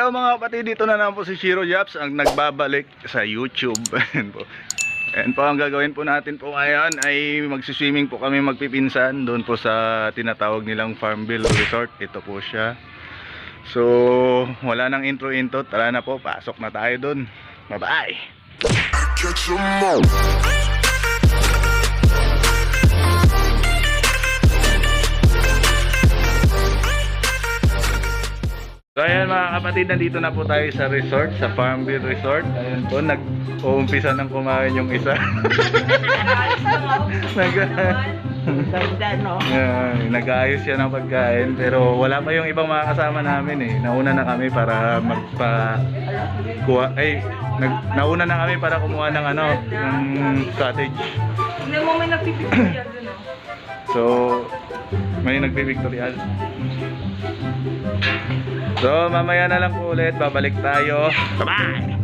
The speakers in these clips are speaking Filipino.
Hello mga kapatid, dito na naman po si Shiro Japs ang nagbabalik sa YouTube. Ayan po. Ayan po, ang gagawin po natin po ngayon ay magsiswimming po kami magpipinsan doon po sa tinatawag nilang Farmville Resort. Ito po siya. So wala nang intro. Tara na po, pasok na tayo doon. Bye bye. So ayan mga kapatid, nandito na po tayo sa resort, sa Farmville Resort. Ayan po, nag-uumpisa ng kumain yung isa. Nag-aayos siya ng pagkain, pero wala pa yung ibang mga kasama namin eh. Nauna na kami para nauna na kami para kumuha ng ng cottage. Hindi mo may nagpipictorial dun oh. So, may nagpipictorial. So, mamaya na lang po ulit. Babalik tayo. Bye-bye!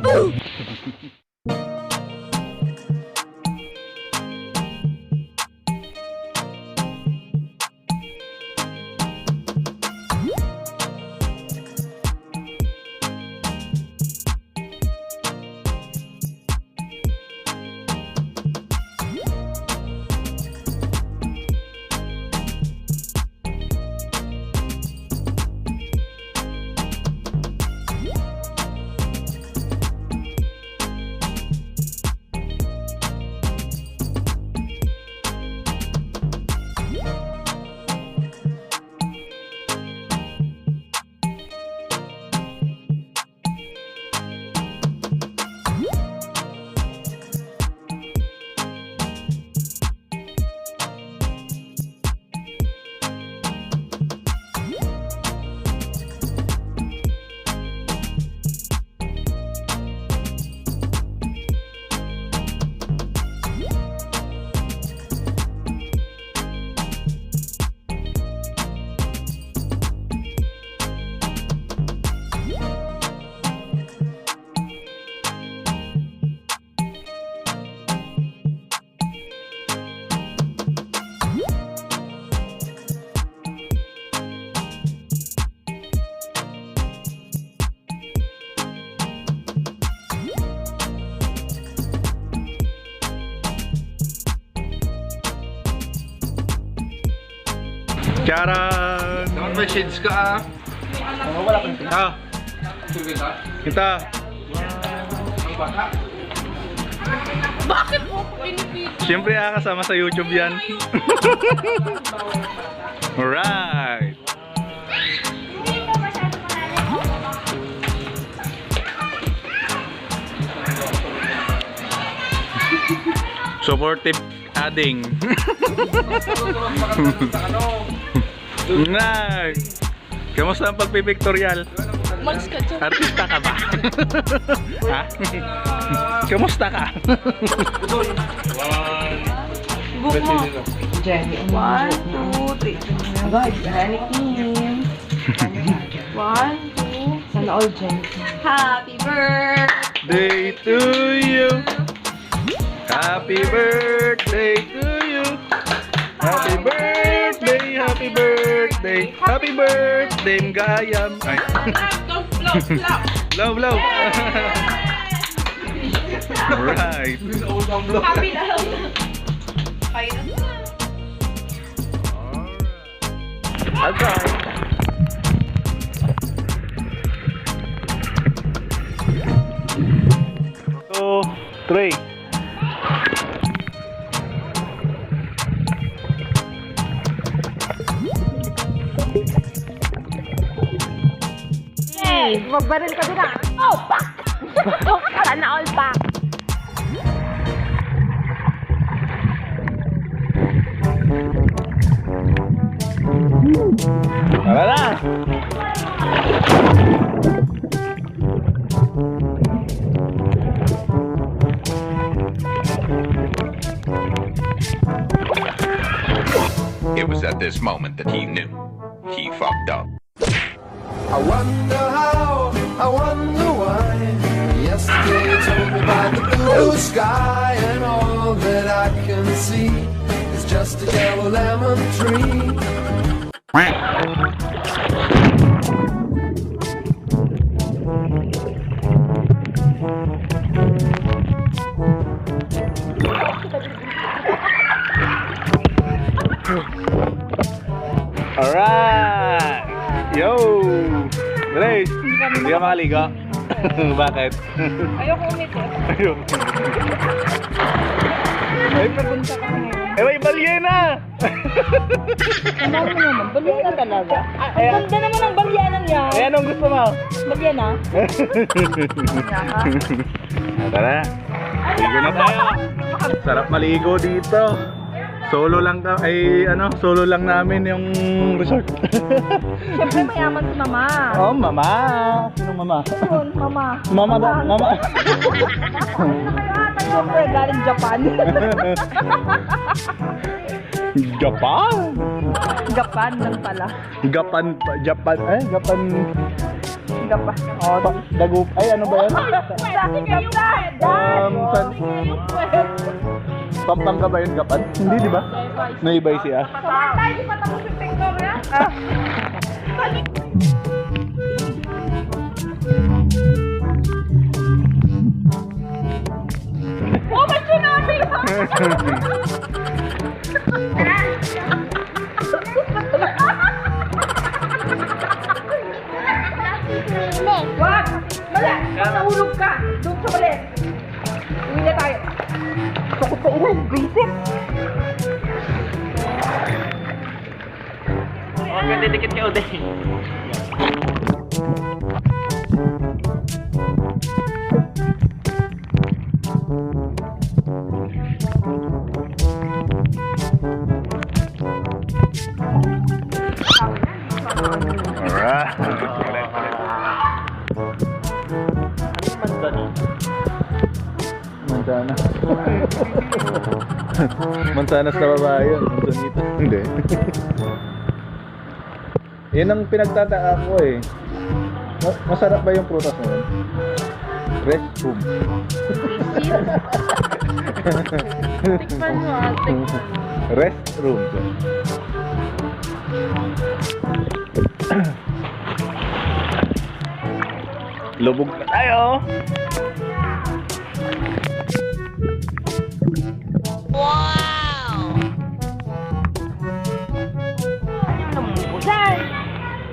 Charan! Dapat may shades ka Wala pa kita. Kita. Bakit mo ako pinipili? Siyempre kasama sa YouTube yan. Alright. Supportive adding. Nice. Kamusta ang pagpipictorial? Mags ka dyan. Artista ka ba? Ha? Kamusta ka? Book mo. Jenny, 1, 2, 3. agad, Jenny Kim. 1, 2. Sana all Jenny. Happy birthday Day to you. Happy birthday to you. Happy birthday, happy birthday, happy birthday, Gayam. Ay. Don't flop, flop. Love, love. Right. Happy na lang. Kaya na. Okay. 2, 3. Magbaril ka din ah. Oh, pak! Sana all pak. Tara na! It was at this moment that he knew he fucked up. I wonder how, I wonder why. Yesterday you told me about the blue sky, and all that I can see is just a yellow lemon tree. Alright! Yo! Grace! Hindi ka makaligo? Bakit? Ayoko umito. Ayun. Ay, Napunta kami ngayon. eh, may balyena! Ano mo naman? Balyana talaga. Ang ganda naman ng balyanan niya. Eh, anong gusto mo? Balyana? Tara! Ligo na tayo! Sarap maligo dito! Solo lang solo lang namin yung resort. Siyempre mayaman si mama. Oh, mama! Sinong mama? Yun, mama. Mama daw, mama. Siyempre galing Japan. Japan? Japan lang pala. Japan. Japan. Oh, dagup. Ay, ano ba yan? Pampanga ba yun, Japan? Hindi, di ba? Naibay siya. Samahan tayo, di pa tapos yung picture ya? Oh, may tsunami! Wag! Mali! Nahulog ka! Doon sa mali! Uwi na tayo! Sakot sa ulo, basic. Ganda dikit ka uday. Alright. Mansanas. Mansanas na babae yun. Mansanita. Hindi. Yan ang pinagtataka ko eh. Masarap ba yung prutas mo? Restroom. Tikman mo ate. Restroom. Lubog na tayo.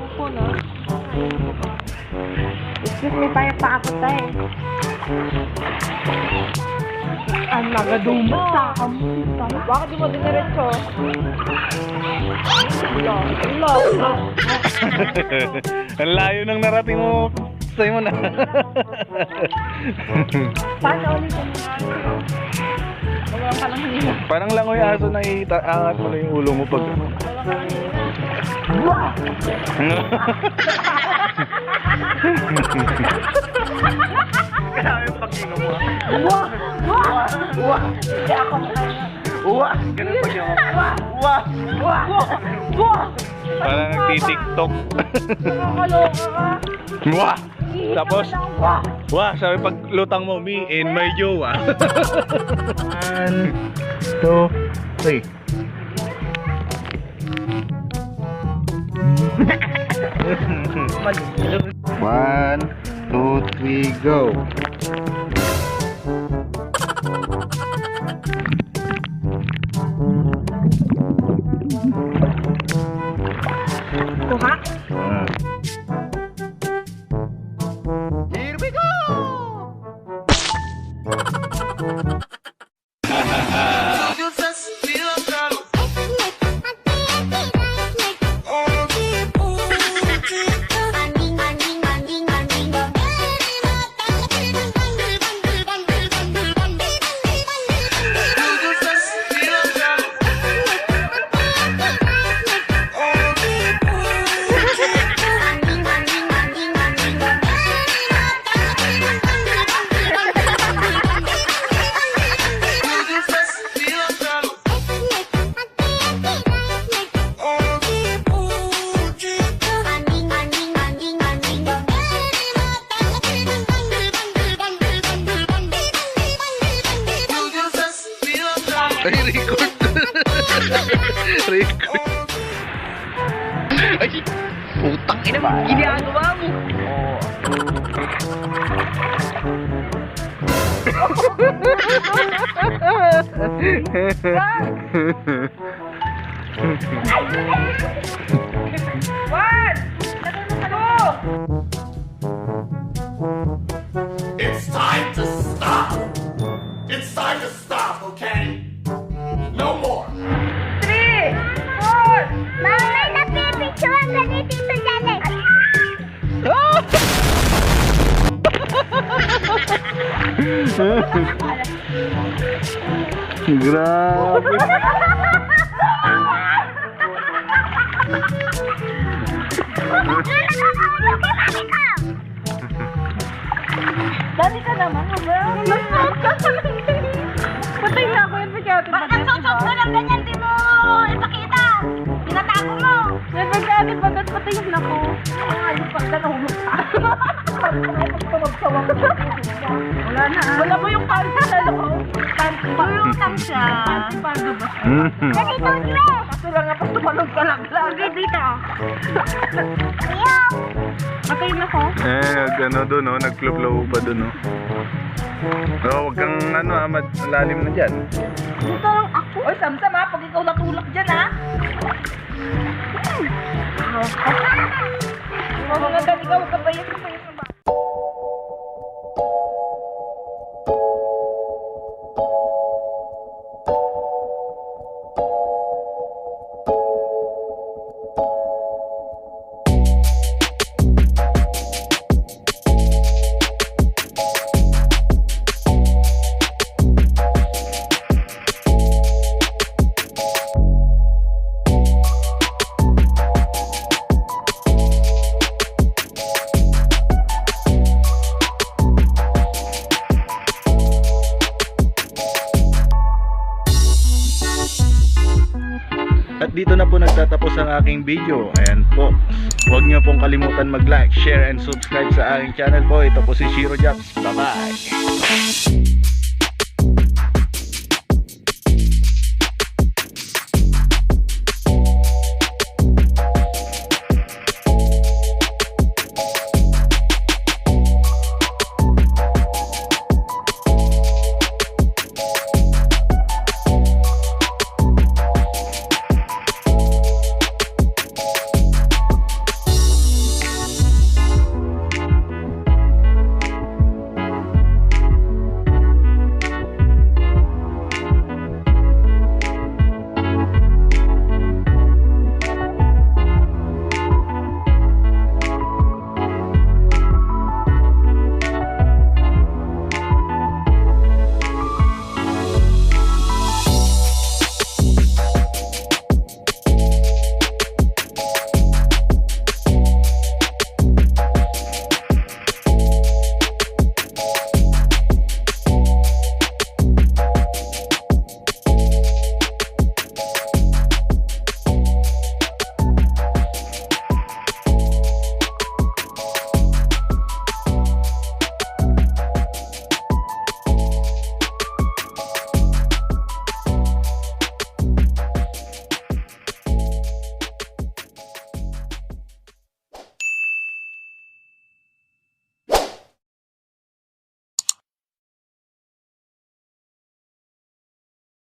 Opo na. Excuse me, tayo paakot tayo. Ang nagadumas sa kamusta. Bakit di mo diniretso? Ang layo ng narating mo. Sa'yo mo na. Paano ulit ang Wala ka lang hina. Parang langoy aso na iangat mo na yung ulo mo pag... Wala ka lang hina. Grabe yung pagkingo mo. Hindi ako Uwa! Ganun pagkingo mo. Parang nagtitiktok. Nakakaloka ka. Wah! Tapos, wah! Sabi pag lutang mo, me and my jowa. 1, 2, 3. One, two, three, go. kuha. Here we go! Ay, record. Record. Ay, putang ina ba? Ginagawa mo. One! Two! It's time to stop. It's time to stop, okay? No more. Three! Four! Mama, may napipicturean ka ni Tito Janet. Grabe. Dali ka naman, ba? Masok ka sa Patay na ako yung pagkati. Bakit susok mo ng ganyan di mo ipakita? Tinatago mo. Yung pagkati bagat patayin ako. Ayun pa ka nahulog ka. Wala na. Wala mo yung panty na ako. Panty pa. Lulutang siya. Panty pa ba? Dali, don't dress. Kaso lang nga, pas tumalog ka lang. Lagi dito. Ayaw. Patayin ako. Ano doon, no? Nagflow-flow pa doon, no? Huwag kang, malalim na dyan. Dito lang ako. Oy, Samsam ha, pag ikaw natulak dyan ha. Mga ganito, ikaw ka ba yun? At dito na po nagtatapos ang aking video. Ayan po. Huwag niyo pong kalimutan mag-like, share, and subscribe sa aking channel po. Ito po si Shiro Japs. Bye-bye.